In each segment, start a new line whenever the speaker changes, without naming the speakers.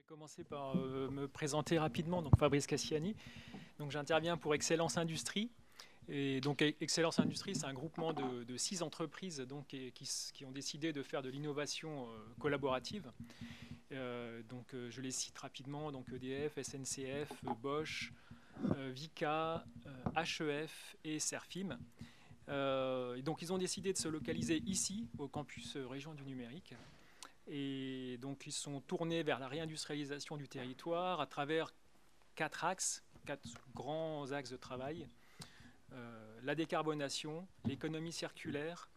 commencer par me présenter rapidement. Donc Fabrice Cassiani. Donc j'interviens pour Excellence Industrie. Et donc Excellence Industrie, c'est un groupement de 6 entreprises donc, qui ont décidé de faire de l'innovation collaborative. Je les cite rapidement, donc EDF, SNCF, Bosch, Vicat, HEF et Serfim. Donc ils ont décidé de se localiser ici, au campus Région du Numérique. Et donc ils sont tournés vers la réindustrialisation du territoire à travers 4 axes, 4 grands axes de travail. La décarbonation, l'économie circulaire,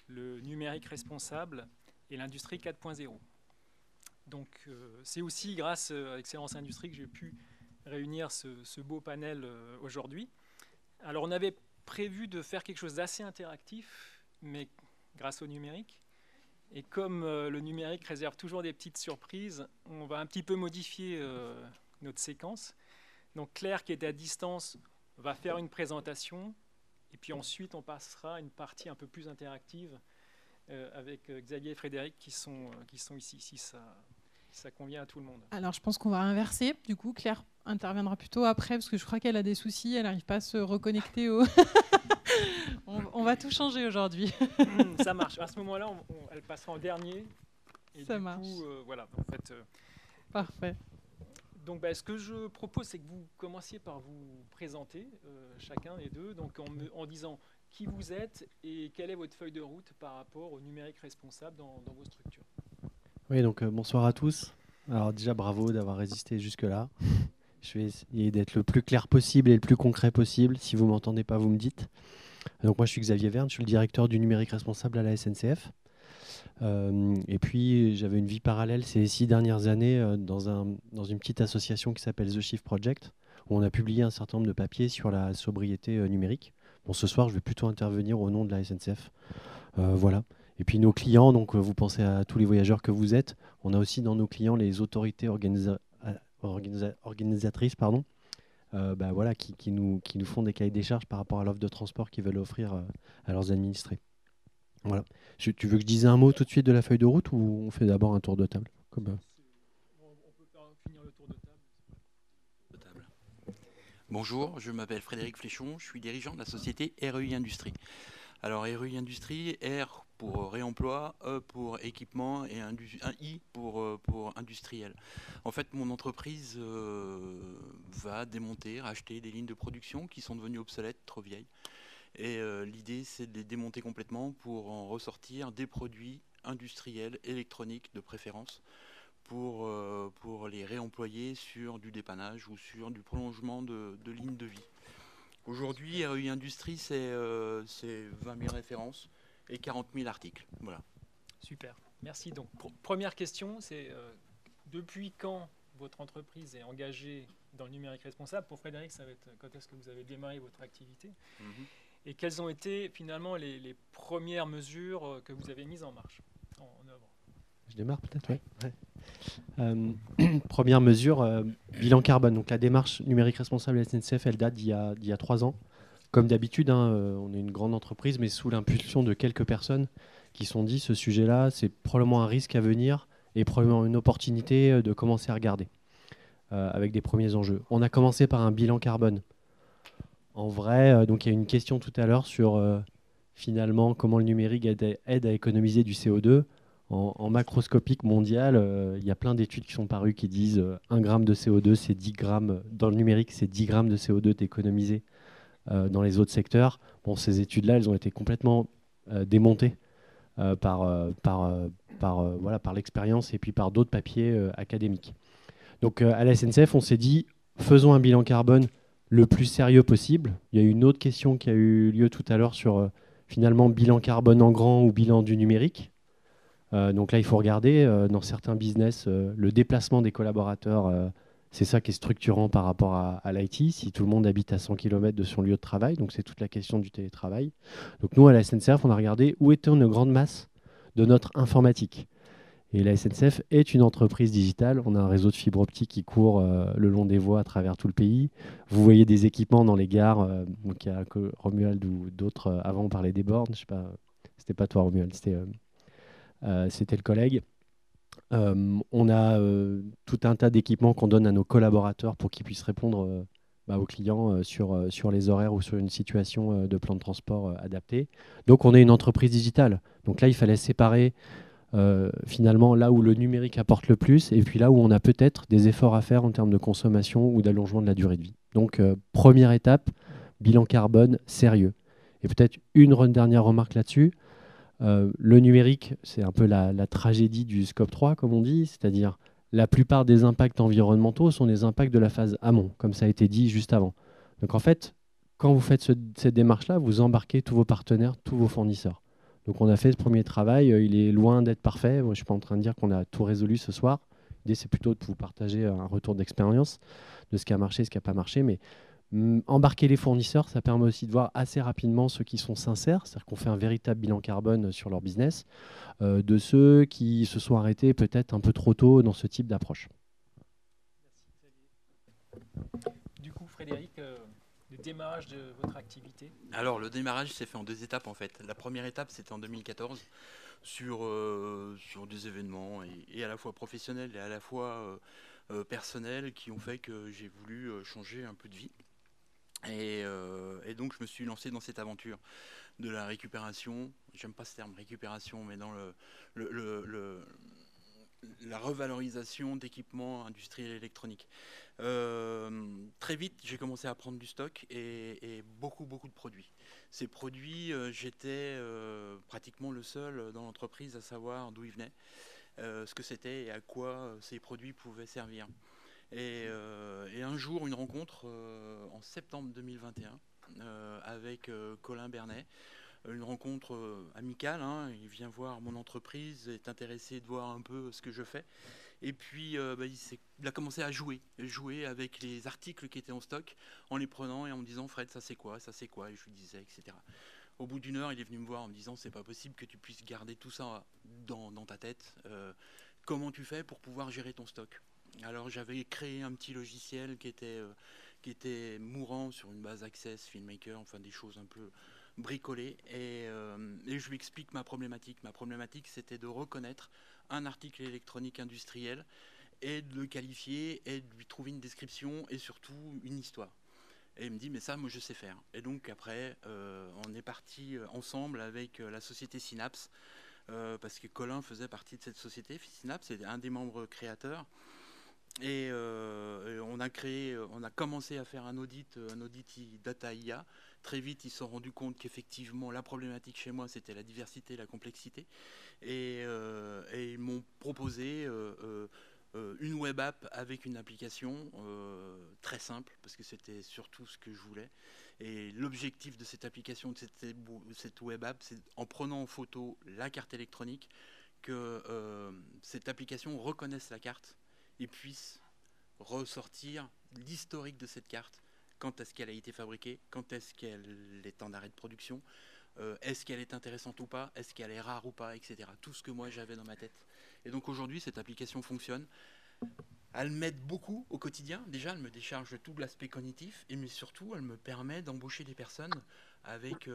le numérique responsable et l'industrie 4.0. Donc c'est aussi grâce à Excellence Industrie que j'ai pu réunir ce beau panel aujourd'hui. Alors on avait prévu de faire quelque chose d'assez interactif, mais grâce au numérique. Et comme le numérique réserve toujours des petites surprises, on va un petit peu modifier notre séquence. Donc Claire, qui est à distance, va faire une présentation. Et puis ensuite, on passera à une partie un peu plus interactive avec Xavier et Frédéric qui sont ici, si ça convient à tout le monde.
Alors, je pense qu'on va inverser. Du coup, Claire interviendra plutôt après, parce que je crois qu'elle a des soucis. Elle n'arrive pas à se reconnecter au... on va tout changer aujourd'hui.
Ça marche. À ce moment-là, elle passera en dernier. Et
ça marche.
Coup, voilà, en fait,
parfait.
Donc, ce que je propose, c'est que vous commenciez par vous présenter, chacun des deux, donc en disant qui vous êtes et quelle est votre feuille de route par rapport au numérique responsable dans vos structures.
Oui, donc bonsoir à tous. Alors déjà, bravo d'avoir résisté jusque-là. Je vais essayer d'être le plus clair possible et le plus concret possible. Si vous ne m'entendez pas, vous me dites. Donc moi, je suis Xavier Verne, je suis le directeur du numérique responsable à la SNCF. Et puis, j'avais une vie parallèle ces 6 dernières années dans une petite association qui s'appelle The Shift Project, où on a publié un certain nombre de papiers sur la sobriété numérique. Bon, ce soir, je vais plutôt intervenir au nom de la SNCF. Voilà. Et puis nos clients, donc vous pensez à tous les voyageurs que vous êtes, on a aussi dans nos clients les autorités organisatrices voilà, qui nous font des cahiers des charges par rapport à l'offre de transport qu'ils veulent offrir à leurs administrés. Voilà. Tu veux que je dise un mot tout de suite de la feuille de route ou on fait d'abord un tour de table
On peut finir le tour de table.
Bonjour, je m'appelle Frédéric Fléchon, je suis dirigeant de la société REI Industrie. Alors REI Industrie, R pour réemploi, E pour équipement et un I pour industriel. En fait, mon entreprise va démonter, racheter des lignes de production qui sont devenues obsolètes, trop vieilles. Et l'idée, c'est de les démonter complètement pour en ressortir des produits industriels, électroniques de préférence, pour les réemployer sur du dépannage ou sur du prolongement de lignes de vie. Aujourd'hui, REI Industrie, c'est 20 000 références et 40 000 articles. Voilà.
Super, merci. Donc, première question, c'est depuis quand votre entreprise est engagée dans le numérique responsable? Pour Frédéric, ça va être quand est-ce que vous avez démarré votre activité? Et quelles ont été finalement les premières mesures que vous avez mises en marche, en œuvre?
Je démarre peut-être, oui. Première mesure, bilan carbone. Donc la démarche numérique responsable SNCF, elle date d'il y a 3 ans. Comme d'habitude, on est une grande entreprise, mais sous l'impulsion de quelques personnes qui se sont dit ce sujet-là, c'est probablement un risque à venir et probablement une opportunité de commencer à regarder avec des premiers enjeux. On a commencé par un bilan carbone. En vrai, donc il y a une question tout à l'heure sur finalement comment le numérique aide à économiser du CO2. En macroscopique mondial, il y a plein d'études qui sont parues qui disent 1 gramme de CO2, c'est 10 grammes, dans le numérique, c'est 10 grammes de CO2 d'économiser dans les autres secteurs. Bon, ces études-là, elles ont été complètement démontées par l'expérience et puis par d'autres papiers académiques. Donc à la SNCF, on s'est dit, faisons un bilan carbone le plus sérieux possible. Il y a eu une autre question qui a eu lieu tout à l'heure sur finalement bilan carbone en grand ou bilan du numérique. Donc là, il faut regarder dans certains business le déplacement des collaborateurs. C'est ça qui est structurant par rapport à l'IT, si tout le monde habite à 100 km de son lieu de travail. Donc c'est toute la question du télétravail. Donc nous, à la SNCF, on a regardé où était une grande masse de notre informatique. Et la SNCF est une entreprise digitale. On a un réseau de fibre optique qui court le long des voies à travers tout le pays. Vous voyez des équipements dans les gares. Donc il y a que Romuald ou d'autres. Avant, on parlait des bornes. Je sais pas, c'était pas toi, Romuald, c'était le collègue. On a tout un tas d'équipements qu'on donne à nos collaborateurs pour qu'ils puissent répondre aux clients sur les horaires ou sur une situation de plan de transport adapté. Donc on est une entreprise digitale. Donc là, il fallait séparer finalement là où le numérique apporte le plus et puis là où on a peut-être des efforts à faire en termes de consommation ou d'allongement de la durée de vie. Donc première étape, bilan carbone sérieux. Et peut-être une dernière remarque là-dessus. Le numérique, c'est un peu la tragédie du scope 3, comme on dit, c'est-à-dire la plupart des impacts environnementaux sont des impacts de la phase amont, comme ça a été dit juste avant. Donc en fait, quand vous faites cette démarche-là, vous embarquez tous vos partenaires, tous vos fournisseurs. Donc on a fait ce premier travail, il est loin d'être parfait. Moi, je ne suis pas en train de dire qu'on a tout résolu ce soir. L'idée, c'est plutôt de vous partager un retour d'expérience de ce qui a marché, ce qui n'a pas marché. Mais embarquer les fournisseurs, ça permet aussi de voir assez rapidement ceux qui sont sincères, c'est-à-dire qu'on fait un véritable bilan carbone sur leur business, de ceux qui se sont arrêtés peut-être un peu trop tôt dans ce type d'approche.
Du coup, Frédéric, le démarrage de votre activité?
Alors, le démarrage s'est fait en 2 étapes en fait. La première étape, c'était en 2014 sur des événements et à la fois professionnels et à la fois personnels qui ont fait que j'ai voulu changer un peu de vie. Et donc, je me suis lancé dans cette aventure de la récupération. J'aime pas ce terme récupération, mais dans la revalorisation d'équipements industriels et électroniques. Très vite, j'ai commencé à prendre du stock et beaucoup de produits. Ces produits, j'étais pratiquement le seul dans l'entreprise à savoir d'où ils venaient, ce que c'était et à quoi ces produits pouvaient servir. Et un jour, une rencontre en septembre 2021 avec Colin Bernet, une rencontre amicale, hein. Il vient voir mon entreprise, est intéressé de voir un peu ce que je fais. Et puis il a commencé à jouer avec les articles qui étaient en stock, en les prenant et en me disant Fred, ça c'est quoi, et je lui disais, etc. Au bout d'1 heure, il est venu me voir en me disant c'est pas possible que tu puisses garder tout ça dans ta tête. Comment tu fais pour pouvoir gérer ton stock? Alors j'avais créé un petit logiciel qui était mourant sur une base Access, FilmMaker, enfin des choses un peu bricolées. Et je lui explique ma problématique. Ma problématique, c'était de reconnaître un article électronique industriel et de le qualifier et de lui trouver une description et surtout une histoire. Et il me dit, mais ça, moi, je sais faire. Et donc après, on est parti ensemble avec la société Synapse, parce que Colin faisait partie de cette société. Synapse est un des membres créateurs. Et on a commencé à faire un audit data IA. Très vite, ils se sont rendus compte qu'effectivement, la problématique chez moi, c'était la diversité et la complexité. Et ils m'ont proposé une web app avec une application très simple, parce que c'était surtout ce que je voulais. Et l'objectif de cette application, de cette web app, c'est en prenant en photo la carte électronique, que cette application reconnaisse la carte et puisse ressortir l'historique de cette carte. Quand est-ce qu'elle a été fabriquée? Quand est-ce qu'elle est en arrêt de production? Est-ce qu'elle est intéressante ou pas? Est-ce qu'elle est rare ou pas? Etc. Tout ce que moi j'avais dans ma tête. Et donc aujourd'hui, cette application fonctionne. Elle m'aide beaucoup au quotidien. Déjà, elle me décharge tout l'aspect cognitif, mais surtout, elle me permet d'embaucher des personnes avec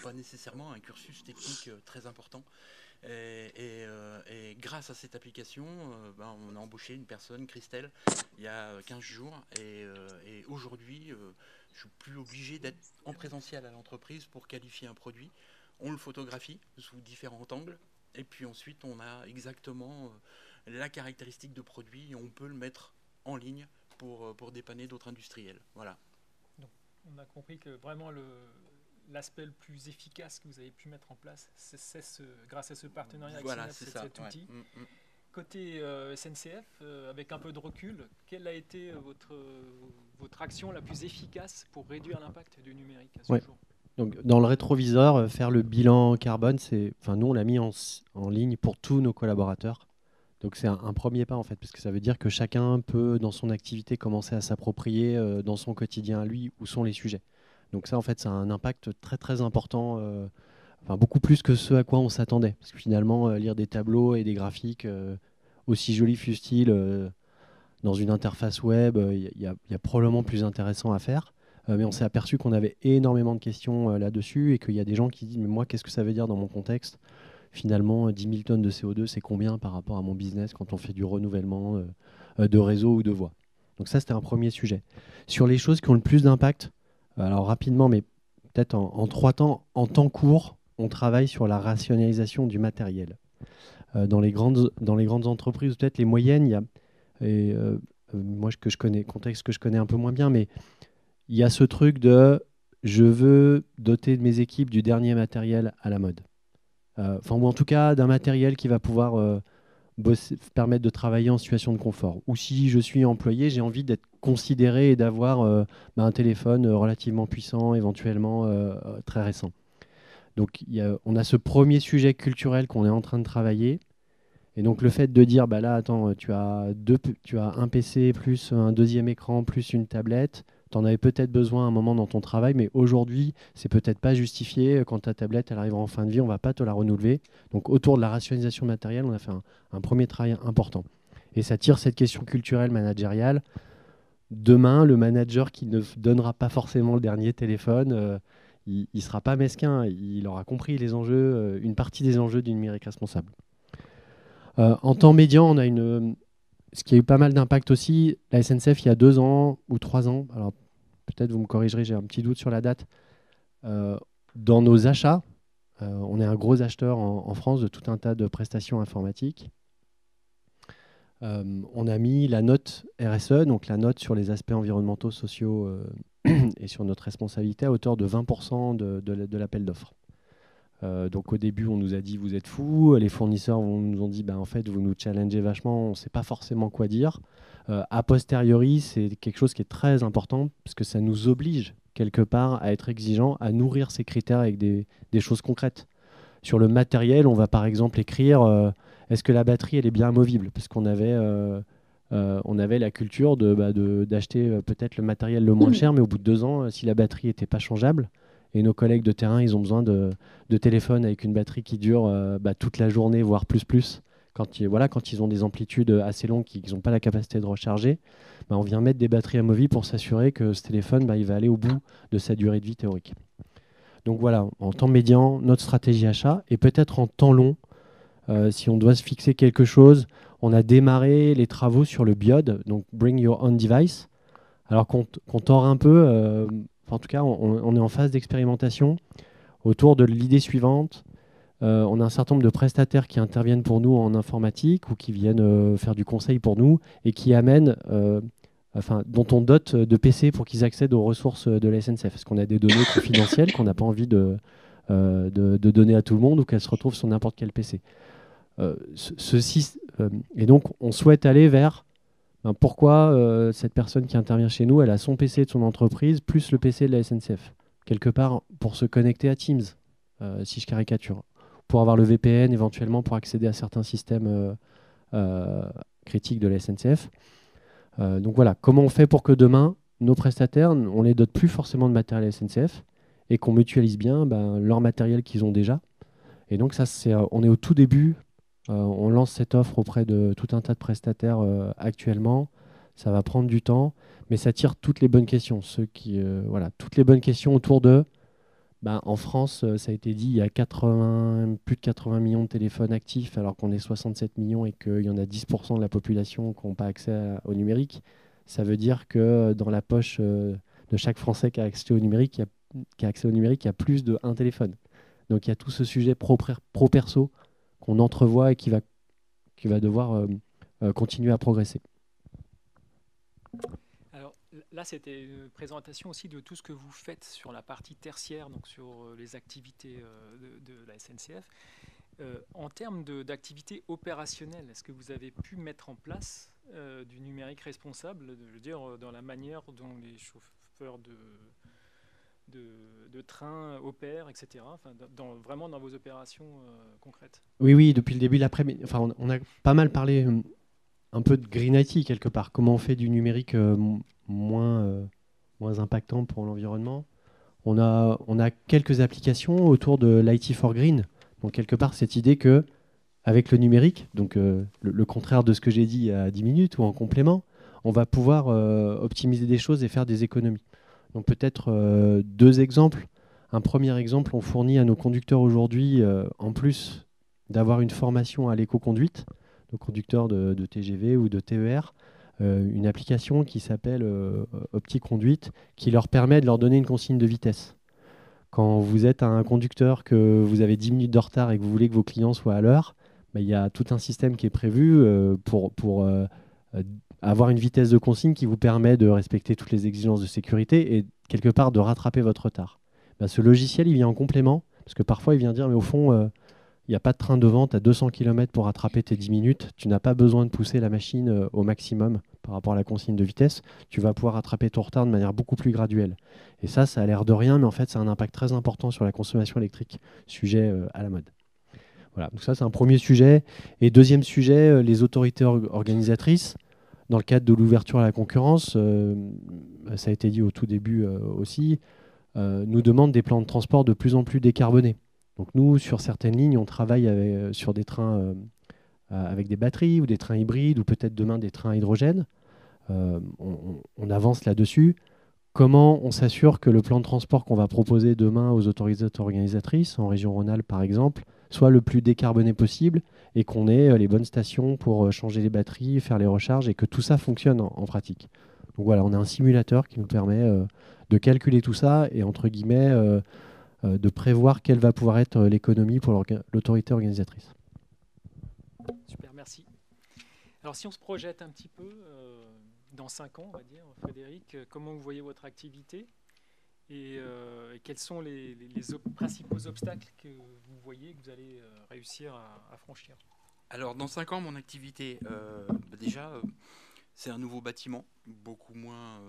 pas nécessairement un cursus technique très important. Et grâce à cette application, on a embauché une personne, Christelle, il y a 15 jours. Et aujourd'hui, je ne suis plus obligé d'être en présentiel à l'entreprise pour qualifier un produit. On le photographie sous différents angles. Et puis ensuite, on a exactement la caractéristique de produit et on peut le mettre en ligne pour dépanner d'autres industriels. Voilà.
Donc, on a compris que vraiment l'aspect le plus efficace que vous avez pu mettre en place, c'est grâce à ce partenariat avec Synapse, c'est cet outil. Ouais. Côté SNCF, avec un peu de recul, quelle a été votre action la plus efficace pour réduire l'impact du numérique à ce jour?
Donc, dans le rétroviseur, faire le bilan carbone, nous on l'a mis en ligne pour tous nos collaborateurs. Donc c'est un premier pas en fait, parce que ça veut dire que chacun peut dans son activité commencer à s'approprier dans son quotidien à lui où sont les sujets. Donc ça en fait, ça a un impact très très important, beaucoup plus que ce à quoi on s'attendait. Parce que finalement, lire des tableaux et des graphiques, aussi jolis fussent-ils, dans une interface web, il y a probablement plus intéressant à faire. Mais on s'est aperçu qu'on avait énormément de questions là-dessus et qu'il y a des gens qui disent « mais moi, qu'est-ce que ça veut dire dans mon contexte ?» finalement 10 000 tonnes de CO2, c'est combien par rapport à mon business quand on fait du renouvellement de réseau ou de voies. Donc ça, c'était un premier sujet. Sur les choses qui ont le plus d'impact, alors rapidement, mais peut-être en 3 temps, en temps court, on travaille sur la rationalisation du matériel. Dans les grandes entreprises, peut-être les moyennes, il y a, moi que je connais, contexte que je connais un peu moins bien, mais il y a ce truc de je veux doter de mes équipes du dernier matériel à la mode. Ou en tout cas d'un matériel qui va pouvoir permettre de travailler en situation de confort. Ou si je suis employé, j'ai envie d'être considéré et d'avoir un téléphone relativement puissant, éventuellement très récent. Donc on a ce premier sujet culturel qu'on est en train de travailler. Et donc le fait de dire, là, attends, tu as un PC plus un deuxième écran plus une tablette, tu en avais peut-être besoin à un moment dans ton travail, mais aujourd'hui, c'est peut-être pas justifié. Quand ta tablette elle arrivera en fin de vie, on ne va pas te la renouveler. Donc autour de la rationalisation matérielle, on a fait un premier travail important. Et ça tire cette question culturelle managériale. Demain, le manager qui ne donnera pas forcément le dernier téléphone, il ne sera pas mesquin. Il aura compris les enjeux, une partie des enjeux du numérique responsable. En temps médian, on a ce qui a eu pas mal d'impact aussi, la SNCF, il y a 2 ans ou 3 ans, alors peut-être vous me corrigerez, j'ai un petit doute sur la date, dans nos achats, on est un gros acheteur en France de tout un tas de prestations informatiques. On a mis la note RSE, donc la note sur les aspects environnementaux, sociaux et sur notre responsabilité à hauteur de 20% de l'appel d'offres. Donc au début, on nous a dit vous êtes fous. Les fournisseurs nous ont dit en fait vous nous challengez vachement, on ne sait pas forcément quoi dire. A posteriori, c'est quelque chose qui est très important parce que ça nous oblige quelque part à être exigeants, à nourrir ces critères avec des choses concrètes. Sur le matériel, on va par exemple écrire est-ce que la batterie elle est bien amovible, parce qu'on avait la culture d'acheter peut-être le matériel le moins cher, mais au bout de 2 ans, si la batterie n'était pas changeable. Et nos collègues de terrain, ils ont besoin de téléphones avec une batterie qui dure toute la journée, voire plus. Quand ils ont des amplitudes assez longues, qu'ils n'ont pas la capacité de recharger, on vient mettre des batteries amovibles pour s'assurer que ce téléphone, il va aller au bout de sa durée de vie théorique. Donc voilà, en temps médian, notre stratégie achat. Et peut-être en temps long, si on doit se fixer quelque chose, on a démarré les travaux sur le BIOD, donc Bring Your Own Device. Alors qu'on tord un peu... en tout cas, on est en phase d'expérimentation autour de l'idée suivante. On a un certain nombre de prestataires qui interviennent pour nous en informatique ou qui viennent faire du conseil pour nous et qui amènent, dont on dote de PC pour qu'ils accèdent aux ressources de la SNCF. Parce qu'on a des données confidentielles qu'on n'a pas envie de donner à tout le monde ou qu'elles se retrouvent sur n'importe quel PC. Et donc, on souhaite aller vers... pourquoi cette personne qui intervient chez nous, elle a son PC de son entreprise plus le PC de la SNCF. Quelque part, pour se connecter à Teams, si je caricature. Pour avoir le VPN, éventuellement, pour accéder à certains systèmes critiques de la SNCF. Donc voilà, comment on fait pour que demain, nos prestataires, on les dote plus forcément de matériel SNCF et qu'on mutualise bien leur matériel qu'ils ont déjà. Et donc ça, on est au tout début. On lance cette offre auprès de tout un tas de prestataires actuellement. Ça va prendre du temps, mais ça tire toutes les bonnes questions. Toutes les bonnes questions autour de... en France, ça a été dit, il y a plus de 80 millions de téléphones actifs, alors qu'on est 67 millions et qu'il y en a 10% de la population qui n'ont pas accès au numérique. Ça veut dire que dans la poche de chaque Français qui a accès au numérique, il y a plus d'1 téléphone. Donc il y a tout ce sujet pro-perso qu'on entrevoit et qui va devoir continuer à progresser.
Alors là, c'était une présentation aussi de tout ce que vous faites sur la partie tertiaire, donc sur les activités de la SNCF. En termes d'activités opérationnelles, est-ce que vous avez pu mettre en place du numérique responsable, je veux dire, dans la manière dont les chauffeurs de train opèrent, etc., vraiment dans vos opérations concrètes?
Oui, depuis le début de l'après-midi. On a pas mal parlé un peu de Green IT quelque part. Comment on fait du numérique moins impactant pour l'environnement. On a quelques applications autour de l'IT for Green. Donc quelque part, cette idée que avec le numérique, donc le contraire de ce que j'ai dit il y a 10 minutes ou en complément, on va pouvoir optimiser des choses et faire des économies. Donc peut-être 2 exemples. Un premier exemple, on fournit à nos conducteurs aujourd'hui, en plus d'avoir une formation à l'éco-conduite, de conducteurs de TGV ou de TER, une application qui s'appelle OptiConduite, qui leur permet de leur donner une consigne de vitesse. Quand vous êtes un conducteur, que vous avez 10 minutes de retard et que vous voulez que vos clients soient à l'heure, il y a tout un système qui est prévu pour avoir une vitesse de consigne qui vous permet de respecter toutes les exigences de sécurité et quelque part de rattraper votre retard. Ce logiciel, il vient en complément, parce que parfois il vient dire, mais au fond, il n'y a pas de train devant, tu as 200 km pour rattraper tes 10 minutes, tu n'as pas besoin de pousser la machine au maximum par rapport à la consigne de vitesse, tu vas pouvoir rattraper ton retard de manière beaucoup plus graduelle. Et ça a l'air de rien, mais en fait, ça a un impact très important sur la consommation électrique, sujet à la mode. Voilà, donc ça, c'est un premier sujet. Et deuxième sujet, les autorités organisatrices, dans le cadre de l'ouverture à la concurrence, ça a été dit au tout début aussi, nous demandent des plans de transport de plus en plus décarbonés. Donc nous, sur certaines lignes, on travaille sur des trains avec des batteries ou des trains hybrides ou peut-être demain des trains à hydrogène. On avance là-dessus. Comment on s'assure que le plan de transport qu'on va proposer demain aux autorités organisatrices, en région Rhône-Alpes par exemple, soit le plus décarboné possible et qu'on ait les bonnes stations pour changer les batteries, faire les recharges et que tout ça fonctionne en pratique. Donc voilà, on a un simulateur qui nous permet de calculer tout ça et entre guillemets de prévoir quelle va pouvoir être l'économie pour l'autorité organisatrice.
Super, merci. Alors si on se projette un petit peu dans 5 ans, on va dire, Frédéric, comment vous voyez votre activité et quels sont les principaux obstacles que vous voyez que vous allez réussir à franchir?
Alors dans 5 ans, mon activité, déjà, c'est un nouveau bâtiment, beaucoup moins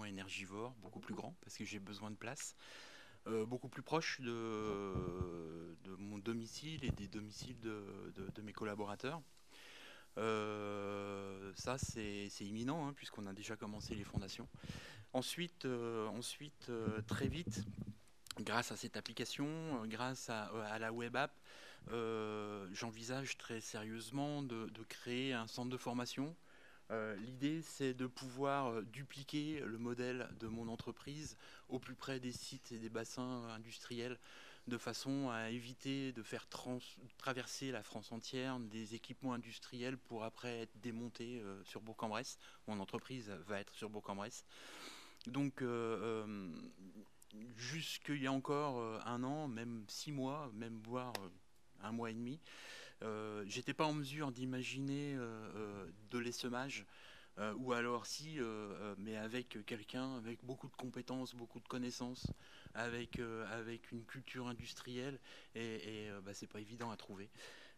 énergivore, beaucoup plus grand, parce que j'ai besoin de place, beaucoup plus proche de mon domicile et des domiciles de mes collaborateurs. Ça, c'est imminent, puisqu'on a déjà commencé les fondations. Ensuite, très vite, grâce à cette application, grâce à la web app, j'envisage très sérieusement de créer un centre de formation. L'idée, c'est de pouvoir dupliquer le modèle de mon entreprise au plus près des sites et des bassins industriels, de façon à éviter de faire traverser la France entière des équipements industriels pour après être démontés sur Bourg-en-Bresse. Mon entreprise va être sur Bourg-en-Bresse. Donc, jusqu'il y a encore 1 an, même 6 mois, même voire 1 mois et demi, j'étais pas en mesure d'imaginer de l'essaimage, ou alors si, mais avec quelqu'un avec beaucoup de compétences, beaucoup de connaissances, avec une culture industrielle, et c'est pas évident à trouver.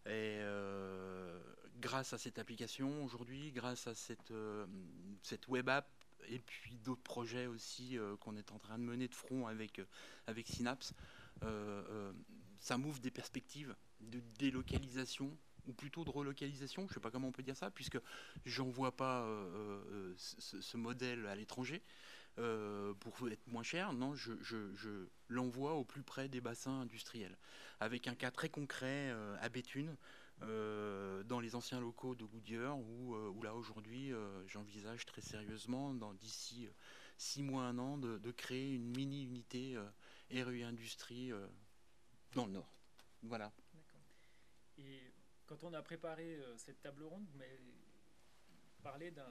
Et grâce à cette application aujourd'hui, grâce à cette web app, et puis d'autres projets aussi qu'on est en train de mener de front avec Synapse, ça m'ouvre des perspectives de délocalisation, ou plutôt de relocalisation, je ne sais pas comment on peut dire ça, puisque j'en vois pas ce modèle à l'étranger pour être moins cher. Non, je l'envoie au plus près des bassins industriels, avec un cas très concret à Béthune, dans les anciens locaux de Goodyear, où là aujourd'hui j'envisage très sérieusement, d'ici 6 mois, 1 an, de créer une mini-unité REI Industrie dans le Nord. Voilà.
D'accord. Et quand on a préparé cette table ronde, vous m'avez parlé de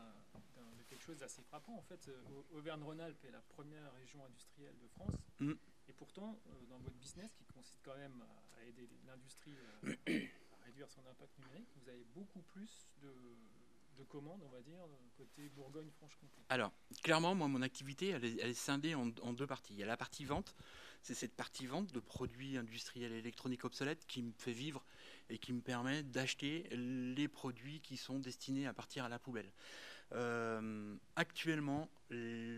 quelque chose d'assez frappant. En fait, Auvergne-Rhône-Alpes est la première région industrielle de France. Et pourtant, dans votre business, qui consiste quand même à aider l'industrie à réduire son impact numérique, vous avez beaucoup plus de commandes, on va dire, côté Bourgogne-Franche-Comté.
Alors, clairement, moi, mon activité, elle est scindée en 2 parties. Il y a la partie vente. C'est cette partie vente de produits industriels et électroniques obsolètes qui me fait vivre et qui me permet d'acheter les produits qui sont destinés à partir à la poubelle. Actuellement,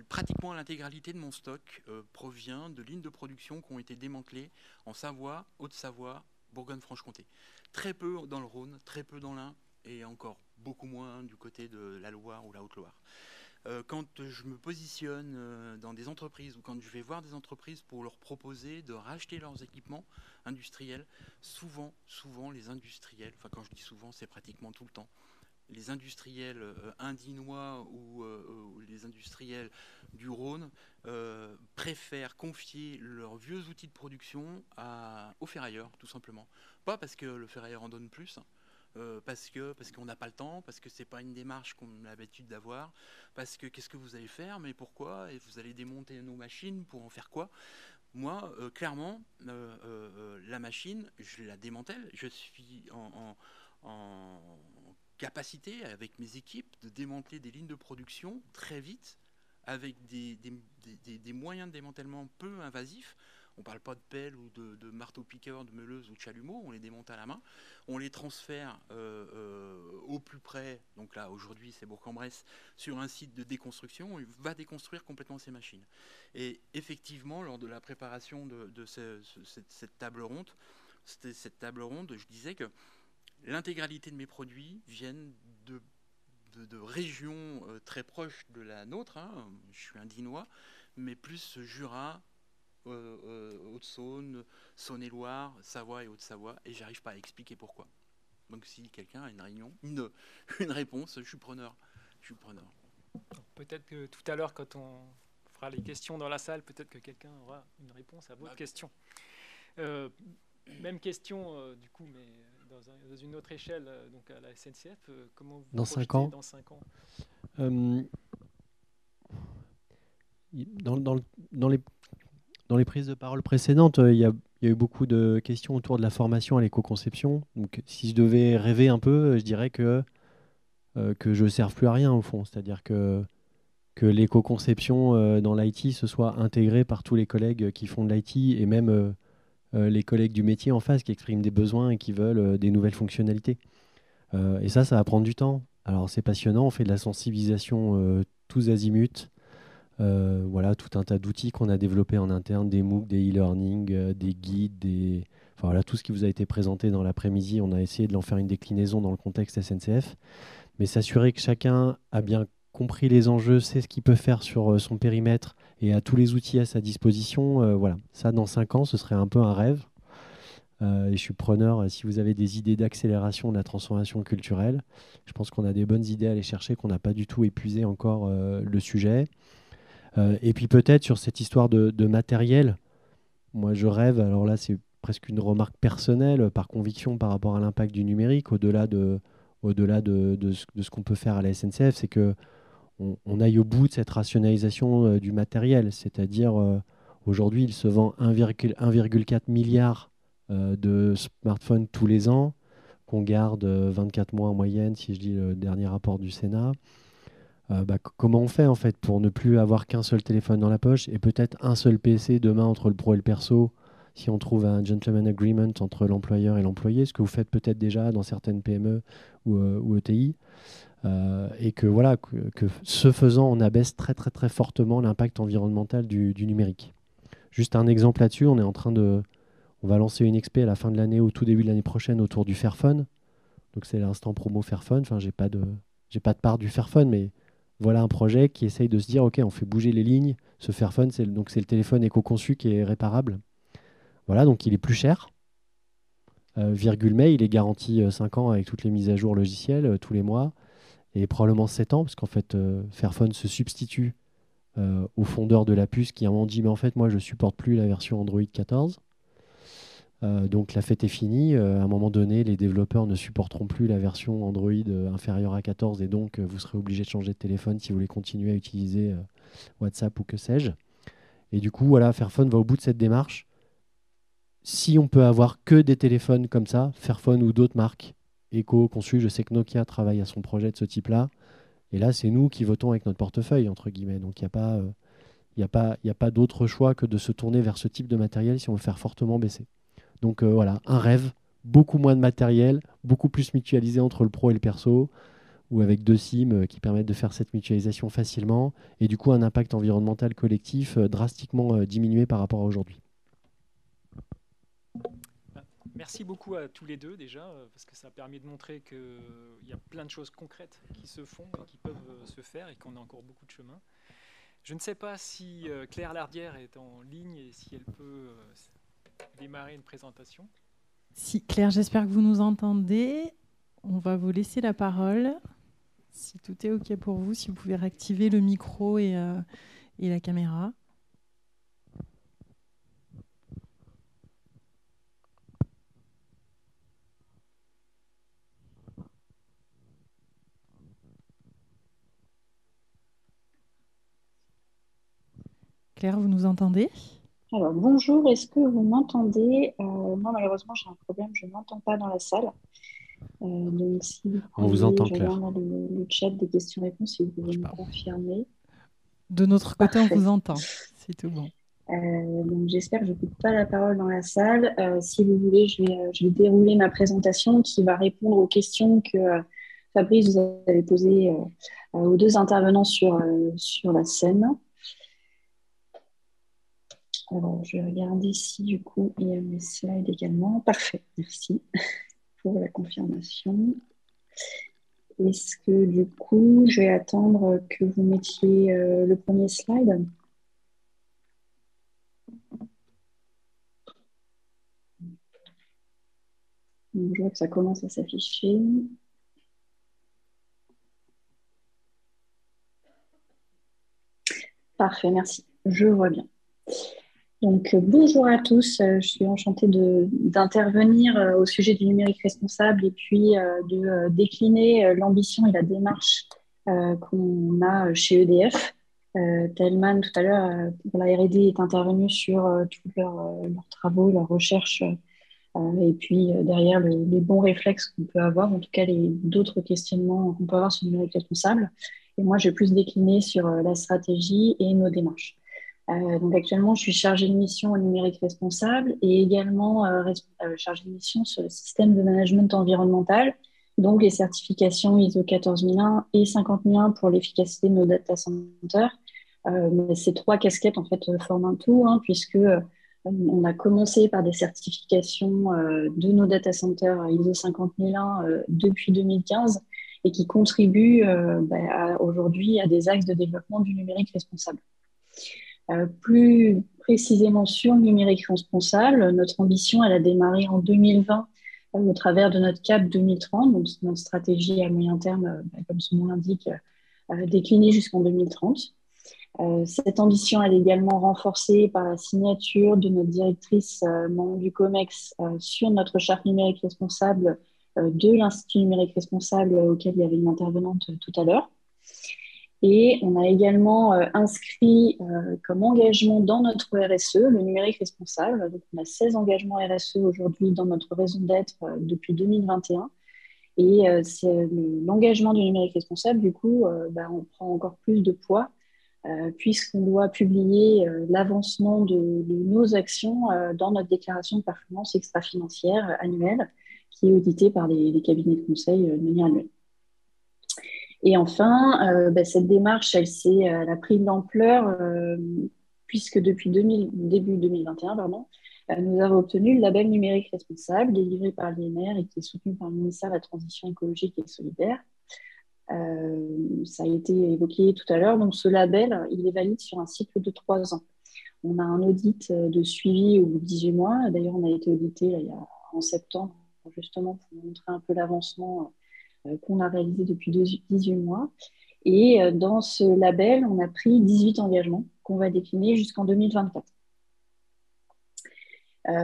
pratiquement l'intégralité de mon stock provient de lignes de production qui ont été démantelées en Savoie, Haute-Savoie, Bourgogne-Franche-Comté. Très peu dans le Rhône, très peu dans l'Ain, et encore beaucoup moins du côté de la Loire ou la Haute-Loire. Quand je me positionne dans des entreprises, ou quand je vais voir des entreprises pour leur proposer de racheter leurs équipements industriels, souvent les industriels, enfin quand je dis souvent, c'est pratiquement tout le temps, les industriels indinois ou les industriels du Rhône préfèrent confier leurs vieux outils de production aux ferrailleurs, tout simplement. Pas parce que le ferrailleur en donne plus, parce qu'on n'a pas le temps, parce que c'est pas une démarche qu'on a l'habitude d'avoir, parce que qu'est-ce que vous allez faire, mais pourquoi, et vous allez démonter nos machines pour en faire quoi? Moi, clairement, la machine, je la démantèle. Je suis en capacité, avec mes équipes, de démanteler des lignes de production très vite, avec des moyens de démantèlement peu invasifs. On ne parle pas de pelle ou de marteau-piqueur, de meuleuse ou de chalumeau, on les démonte à la main. On les transfère au plus près, donc là aujourd'hui c'est Bourg-en-Bresse, sur un site de déconstruction, on va déconstruire complètement ces machines. Et effectivement, lors de la préparation de cette table ronde, je disais que l'intégralité de mes produits viennent de régions très proches de la nôtre, hein. Je suis un Dinois, mais plus Jura, Haute-Saône, Saône-et-Loire, Savoie et Haute-Savoie, et j'arrive pas à expliquer pourquoi. Donc si quelqu'un a une réponse, je suis preneur.
Peut-être que tout à l'heure, quand on fera les questions dans la salle, peut-être que quelqu'un aura une réponse à votre question. Même question, du coup, mais dans une autre échelle, donc à la SNCF, comment vous
dans 5 ans,
dans 5 ans
dans les prises de parole précédentes, il y a eu beaucoup de questions autour de la formation à l'éco-conception. Donc, si je devais rêver un peu, je dirais que je ne serve plus à rien, au fond. C'est-à-dire que l'éco-conception dans l'IT se soit intégrée par tous les collègues qui font de l'IT et même les collègues du métier en face qui expriment des besoins et qui veulent des nouvelles fonctionnalités. Et ça va prendre du temps. Alors, c'est passionnant, on fait de la sensibilisation tous azimuts. Voilà, tout un tas d'outils qu'on a développés en interne, des MOOC, des e-learning, des guides, enfin, voilà, tout ce qui vous a été présenté dans l'après-midi, on a essayé de l'en faire une déclinaison dans le contexte SNCF, mais s'assurer que chacun a bien compris les enjeux, sait ce qu'il peut faire sur son périmètre et a tous les outils à sa disposition. Voilà, ça dans 5 ans, ce serait un peu un rêve. Et je suis preneur si vous avez des idées d'accélération de la transformation culturelle. Je pense qu'on a des bonnes idées à aller chercher, qu'on n'a pas du tout épuisé encore le sujet. Et puis peut-être sur cette histoire de matériel, moi je rêve, alors là c'est presque une remarque personnelle, par conviction par rapport à l'impact du numérique, au-delà de ce qu'on peut faire à la SNCF, c'est qu'on aille au bout de cette rationalisation du matériel. C'est-à-dire, aujourd'hui, il se vend 1,4 milliard de smartphones tous les ans, qu'on garde 24 mois en moyenne, si je dis le dernier rapport du Sénat. Comment on fait en fait pour ne plus avoir qu'un seul téléphone dans la poche et peut-être un seul PC demain entre le pro et le perso, si on trouve un gentleman agreement entre l'employeur et l'employé, ce que vous faites peut-être déjà dans certaines PME ou ETI, et que voilà, que ce faisant, on abaisse très très très fortement l'impact environnemental du numérique. Juste un exemple là-dessus, on va lancer une expé à la fin de l'année, au tout début de l'année prochaine, autour du Fairphone. Donc c'est l'instant promo Fairphone. Enfin, j'ai pas de part du Fairphone, mais voilà un projet qui essaye de se dire, ok, on fait bouger les lignes. Ce Fairphone, c'est le téléphone éco-conçu qui est réparable. Voilà, donc il est plus cher. Virgule mais, il est garanti 5 ans avec toutes les mises à jour logicielles tous les mois. Et probablement 7 ans, parce qu'en fait, Fairphone se substitue au fondeur de la puce qui à un moment dit, mais en fait, moi, je ne supporte plus la version Android 14. Donc la fête est finie. À un moment donné, les développeurs ne supporteront plus la version Android inférieure à 14 et donc vous serez obligé de changer de téléphone si vous voulez continuer à utiliser WhatsApp ou que sais-je. Et du coup, voilà, Fairphone va au bout de cette démarche. Si on peut avoir que des téléphones comme ça, Fairphone ou d'autres marques éco-conçues, je sais que Nokia travaille à son projet de ce type-là. Et là, c'est nous qui votons avec notre portefeuille, entre guillemets. Donc il n'y a pas d'autre choix que de se tourner vers ce type de matériel si on veut faire fortement baisser. Donc voilà, un rêve, beaucoup moins de matériel, beaucoup plus mutualisé entre le pro et le perso, ou avec 2 SIM qui permettent de faire cette mutualisation facilement, et du coup un impact environnemental collectif drastiquement diminué par rapport à aujourd'hui.
Merci beaucoup à tous les deux déjà, parce que ça a permis de montrer qu'il y a plein de choses concrètes qui se font et qui peuvent se faire et qu'on a encore beaucoup de chemin. Je ne sais pas si Claire Lardière est en ligne et si elle peut démarrer une présentation.
Si, Claire, j'espère que vous nous entendez. On va vous laisser la parole. Si tout est OK pour vous, si vous pouvez réactiver le micro et la caméra. Claire, vous nous entendez?
Alors, bonjour, est-ce que vous m'entendez? Moi, malheureusement, j'ai un problème, je ne m'entends pas dans la salle. Donc, si vous
On vous
pouvez,
entend,
je
Claire.
regarde le chat des questions-réponses, si vous pouvez me
pas.
confirmer.
De notre côté,
Parfait.
on vous entend. C'est tout bon.
Donc, j'espère que je ne coupe pas la parole dans la salle. Si vous voulez, je vais dérouler ma présentation qui va répondre aux questions que Fabrice vous avait posées aux deux intervenants sur la scène. Alors, je vais regarder si du coup il y a mes slides également. Parfait, merci pour la confirmation. Est-ce que du coup, je vais attendre que vous mettiez le premier slide? Donc, je vois que ça commence à s'afficher. Parfait, merci. Je vois bien. Donc, bonjour à tous. Je suis enchantée d'intervenir au sujet du numérique responsable et puis de décliner l'ambition et la démarche qu'on a chez EDF. Telman, tout à l'heure, pour la R&D, est intervenu sur tous leurs travaux, leurs recherches et puis derrière les bons réflexes qu'on peut avoir, en tout cas d'autres questionnements qu'on peut avoir sur le numérique responsable. Et moi, je vais plus décliner sur la stratégie et nos démarches. Donc actuellement, je suis chargée de mission au numérique responsable et également chargée de mission sur le système de management environnemental, donc les certifications ISO 14001 et 50001 pour l'efficacité de nos data centers. Ces trois casquettes en fait forment un tout, puisque on a commencé par des certifications de nos data centers ISO 50001 depuis 2015 et qui contribuent aujourd'hui à des axes de développement du numérique responsable. Plus précisément sur le numérique responsable, notre ambition elle a démarré en 2020 au travers de notre CAP 2030, donc c'est notre stratégie à moyen terme, comme son nom l'indique, déclinée jusqu'en 2030. Cette ambition elle est également renforcée par la signature de notre directrice membre du COMEX sur notre charte numérique responsable de l'Institut numérique responsable auquel il y avait une intervenante tout à l'heure. Et on a également inscrit comme engagement dans notre RSE le numérique responsable. Donc, on a 16 engagements RSE aujourd'hui dans notre raison d'être depuis 2021. Et c'est l'engagement du numérique responsable, du coup, on prend encore plus de poids puisqu'on doit publier l'avancement de nos actions dans notre déclaration de performance extra-financière annuelle qui est auditée par les cabinets de conseil de manière annuelle. Et enfin, cette démarche, elle a pris de l'ampleur puisque depuis début 2021, nous avons obtenu le label numérique responsable délivré par l'INR et qui est soutenu par le ministère de la Transition écologique et solidaire. Ça a été évoqué tout à l'heure. Donc, ce label, il est valide sur un cycle de 3 ans. On a un audit de suivi au bout de 18 mois. D'ailleurs, on a été audité en septembre, justement, pour montrer un peu l'avancement qu'on a réalisé depuis 18 mois. Et dans ce label, on a pris 18 engagements qu'on va décliner jusqu'en 2024.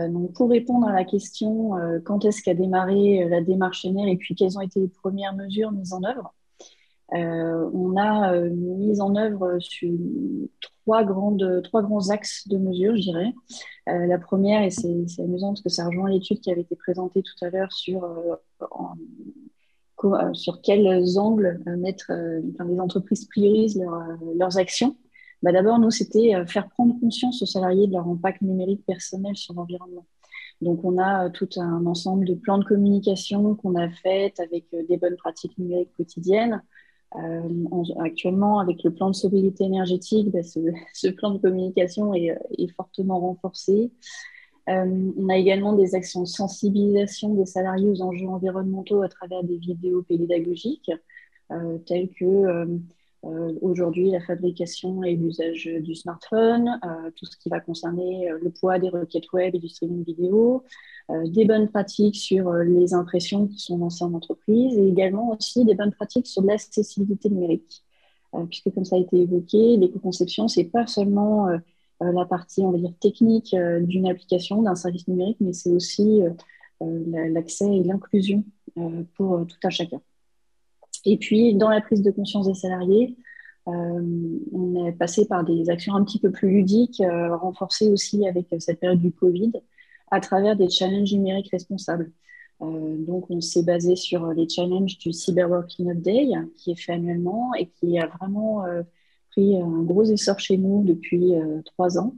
Donc pour répondre à la question quand est-ce qu'a démarré la démarche NR et puis quelles ont été les premières mesures mises en œuvre, on a mis en œuvre sur trois grands axes de mesures, je dirais. La première, et c'est amusant parce que ça rejoint l'étude qui avait été présentée tout à l'heure sur quels angles les entreprises priorisent leurs actions. D'abord, nous, c'était faire prendre conscience aux salariés de leur impact numérique personnel sur l'environnement. Donc, on a tout un ensemble de plans de communication qu'on a fait avec des bonnes pratiques numériques quotidiennes. Actuellement, avec le plan de sobriété énergétique, ce plan de communication est fortement renforcé. On a également des actions de sensibilisation des salariés aux enjeux environnementaux à travers des vidéos pédagogiques, telles que aujourd'hui la fabrication et l'usage du smartphone, tout ce qui va concerner le poids des requêtes web et du streaming vidéo, des bonnes pratiques sur les impressions qui sont lancées en entreprise et également aussi des bonnes pratiques sur l'accessibilité numérique. Puisque comme ça a été évoqué, l'éco-conception, ce n'est pas seulement la partie, on va dire, technique d'une application, d'un service numérique, mais c'est aussi l'accès et l'inclusion pour tout un chacun. Et puis, dans la prise de conscience des salariés, on est passé par des actions un petit peu plus ludiques, renforcées aussi avec cette période du Covid, à travers des challenges numériques responsables. Donc, on s'est basé sur les challenges du Cyber World Cleanup Day, qui est fait annuellement et qui a vraiment pris un gros essor chez nous depuis 3 ans.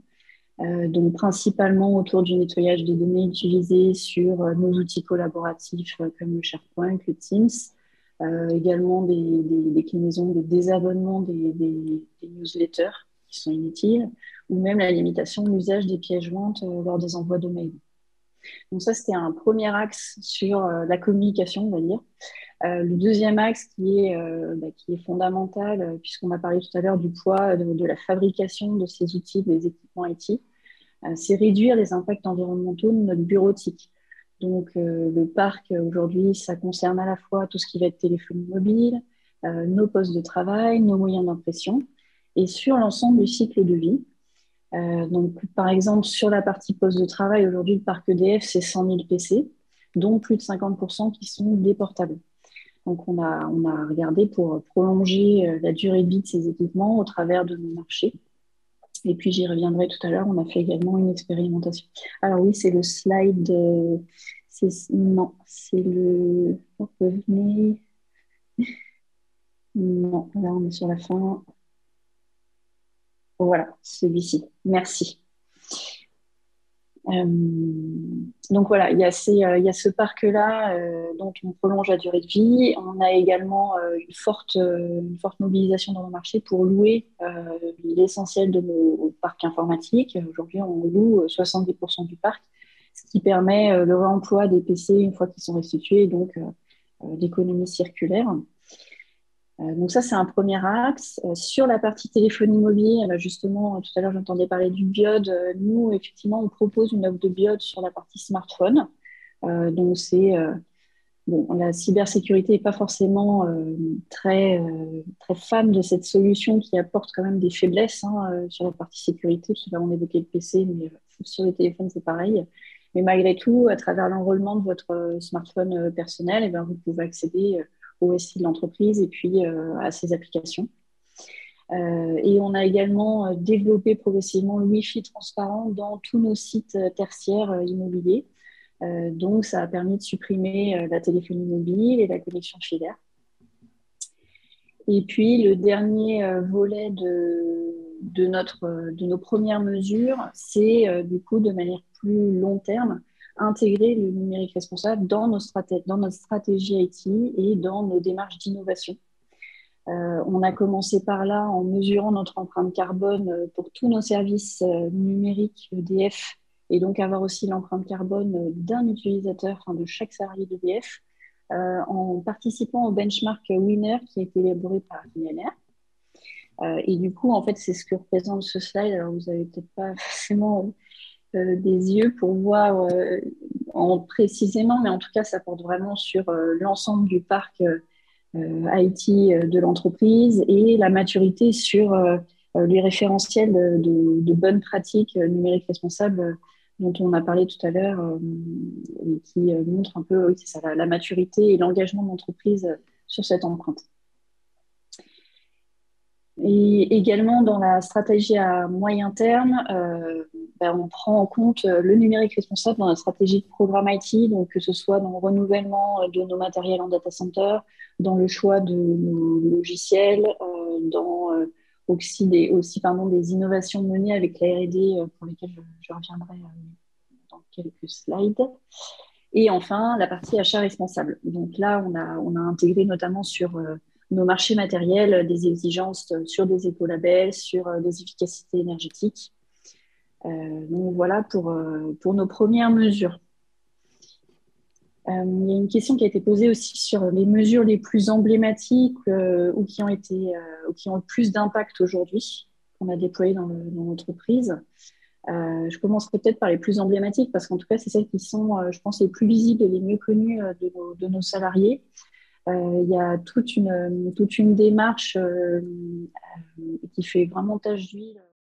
Donc, principalement autour du nettoyage des données utilisées sur nos outils collaboratifs comme le SharePoint, le Teams, également des déclinaisons de désabonnement des newsletters qui sont inutiles, ou même la limitation de l'usage des pièces jointes lors des envois de mails. Donc ça, c'était un premier axe sur la communication, on va dire. Le deuxième axe qui est fondamental, puisqu'on a parlé tout à l'heure du poids de la fabrication de ces outils, des équipements IT, c'est réduire les impacts environnementaux de notre bureautique. Donc le parc, aujourd'hui, ça concerne à la fois tout ce qui va être téléphonie mobile, nos postes de travail, nos moyens d'impression, et sur l'ensemble du cycle de vie. Donc, par exemple, sur la partie poste de travail, aujourd'hui, le parc EDF, c'est 100 000 PC, dont plus de 50% qui sont déportables. Donc, on a regardé pour prolonger la durée de vie de ces équipements au travers de nos marchés. Et puis, j'y reviendrai tout à l'heure, on a fait également une expérimentation. Alors oui, c'est le slide... non, c'est le... Revenez... Non, là, on est sur la fin... Voilà, celui-ci. Merci. Donc voilà, il y a ce parc-là dont on prolonge la durée de vie. On a également une forte mobilisation dans le marché pour louer l'essentiel de nos parcs informatiques. Aujourd'hui, on loue 70% du parc, ce qui permet le réemploi des PC une fois qu'ils sont restitués, et donc l'économie circulaire. Donc ça, c'est un premier axe. Sur la partie téléphonie mobile, justement, tout à l'heure, j'entendais parler du biode. Nous, effectivement, on propose une offre de biode sur la partie smartphone. Donc c'est... bon, la cybersécurité n'est pas forcément très fan de cette solution qui apporte quand même des faiblesses sur la partie sécurité. Tout à l'heure, on évoquait le PC, mais sur les téléphones, c'est pareil. Mais malgré tout, à travers l'enrôlement de votre smartphone personnel, eh bien, vous pouvez accéder au SI de l'entreprise et puis à ses applications. Et on a également développé progressivement le Wi-Fi transparent dans tous nos sites tertiaires immobiliers. Donc, ça a permis de supprimer la téléphonie mobile et la connexion filaire. Et puis, le dernier volet de nos premières mesures, c'est du coup, de manière plus long terme, intégrer le numérique responsable dans notre stratégie IT et dans nos démarches d'innovation. On a commencé par là en mesurant notre empreinte carbone pour tous nos services numériques EDF et donc avoir aussi l'empreinte carbone d'un utilisateur, de chaque salarié d'EDF, en participant au benchmark Winner qui a été élaboré par INR. Et du coup, en fait, c'est ce que représente ce slide. Alors, vous n'avez peut-être pas forcément des yeux pour voir précisément, mais en tout cas, ça porte vraiment sur l'ensemble du parc IT de l'entreprise et la maturité sur les référentiels de bonnes pratiques numériques responsables dont on a parlé tout à l'heure et qui montrent un peu c'est ça, la maturité et l'engagement de l'entreprise sur cette empreinte. Et également, dans la stratégie à moyen terme, on prend en compte le numérique responsable dans la stratégie de programme IT, donc que ce soit dans le renouvellement de nos matériels en data center, dans le choix de nos logiciels, dans aussi des innovations menées avec la R&D pour lesquelles je reviendrai dans quelques slides. Et enfin, la partie achat responsable. Donc là, on a intégré notamment sur nos marchés matériels, des exigences sur des écolabels, sur des efficacités énergétiques. Donc voilà pour nos premières mesures. Il y a une question qui a été posée aussi sur les mesures les plus emblématiques ou qui ont le plus d'impact aujourd'hui, qu'on a déployées dans l'entreprise. Je commencerai peut-être par les plus emblématiques parce qu'en tout cas, c'est celles qui sont, je pense, les plus visibles et les mieux connues de nos salariés. Il y a toute une démarche qui fait vraiment tache d'huile